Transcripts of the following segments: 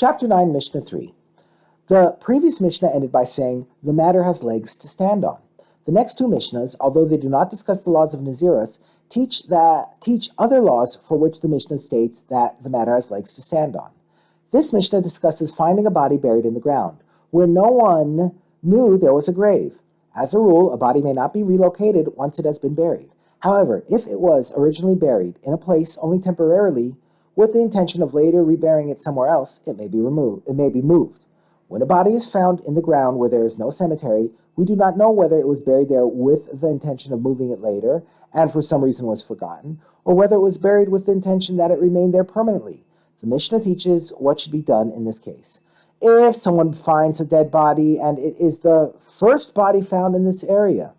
Chapter 9, Mishnah 3. The previous Mishnah ended by saying, the matter has legs to stand on. The next two Mishnahs, although they do not discuss the laws of Nazirus, teach other laws for which the Mishnah states that the matter has legs to stand on. This Mishnah discusses finding a body buried in the ground, where no one knew there was a grave. As a rule, a body may not be relocated once it has been buried. However, if it was originally buried in a place only temporarily, with the intention of later reburying it somewhere else, it may be moved. When a body is found in the ground where there is no cemetery, we do not know whether it was buried there with the intention of moving it later, and for some reason was forgotten, or whether it was buried with the intention that it remained there permanently. The Mishnah teaches what should be done in this case. If someone finds a dead body and it is the first body found in this area,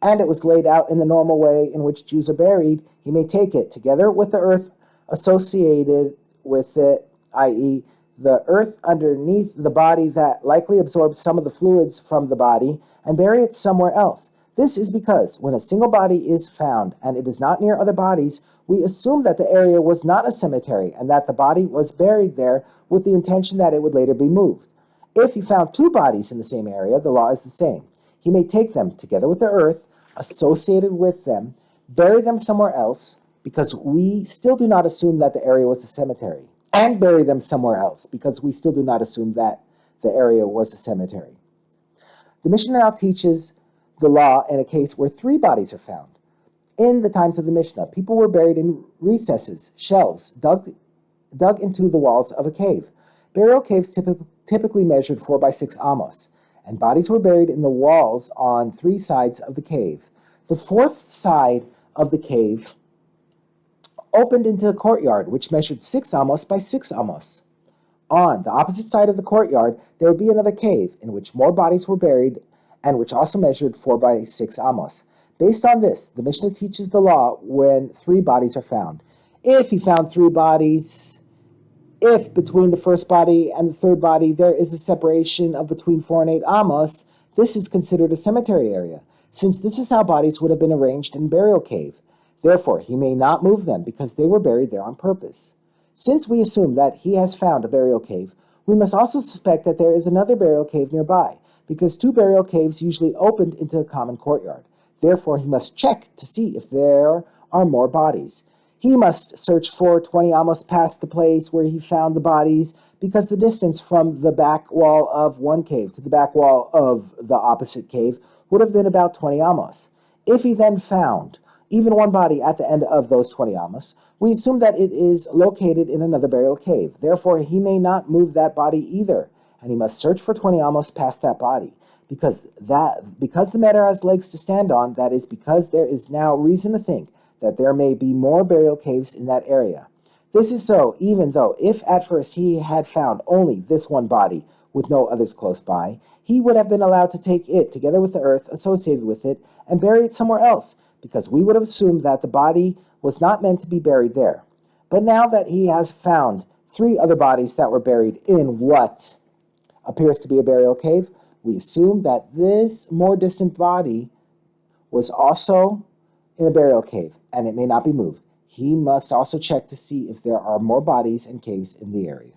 and it was laid out in the normal way in which Jews are buried, he may take it together with the earth associated with it, i.e., the earth underneath the body that likely absorbed some of the fluids from the body, and bury it somewhere else. This is because when a single body is found and it is not near other bodies, we assume that the area was not a cemetery and that the body was buried there with the intention that it would later be moved. If he found two bodies in the same area, the law is the same. He may take them together with the earth associated with them, bury them somewhere else, because we still do not assume that the area was a cemetery, and bury them somewhere else, because we still do not assume that the area was a cemetery. The Mishnah now teaches the law in a case where three bodies are found. In the times of the Mishnah, people were buried in recesses, shelves, dug into the walls of a cave. Burial caves typically measured 4 by 6 amos, and bodies were buried in the walls on three sides of the cave. The fourth side of the cave opened into a courtyard, which measured 6 amos by 6 amos. On the opposite side of the courtyard, there would be another cave, in which more bodies were buried, and which also measured 4 by 6 amos. Based on this, the Mishnah teaches the law when three bodies are found. If he found three bodies, if between the first body and the third body there is a separation of between 4 and 8 amos, this is considered a cemetery area, since this is how bodies would have been arranged in a burial cave. Therefore, he may not move them because they were buried there on purpose. Since we assume that he has found a burial cave, we must also suspect that there is another burial cave nearby, because two burial caves usually opened into a common courtyard. Therefore, he must check to see if there are more bodies. He must search for 20 amos past the place where he found the bodies, because the distance from the back wall of one cave to the back wall of the opposite cave would have been about 20 amos. If he then found even one body at the end of those 20 amos, we assume that it is located in another burial cave. Therefore, he may not move that body either, and he must search for 20 amos past that body. Because the matter has legs to stand on, that is, because there is now reason to think that there may be more burial caves in that area. This is so even though if at first he had found only this one body with no others close by, he would have been allowed to take it together with the earth associated with it and bury it somewhere else, because we would have assumed that the body was not meant to be buried there. But now that he has found three other bodies that were buried in what appears to be a burial cave, we assume that this more distant body was also in a burial cave, and it may not be moved. He must also check to see if there are more bodies and caves in the area.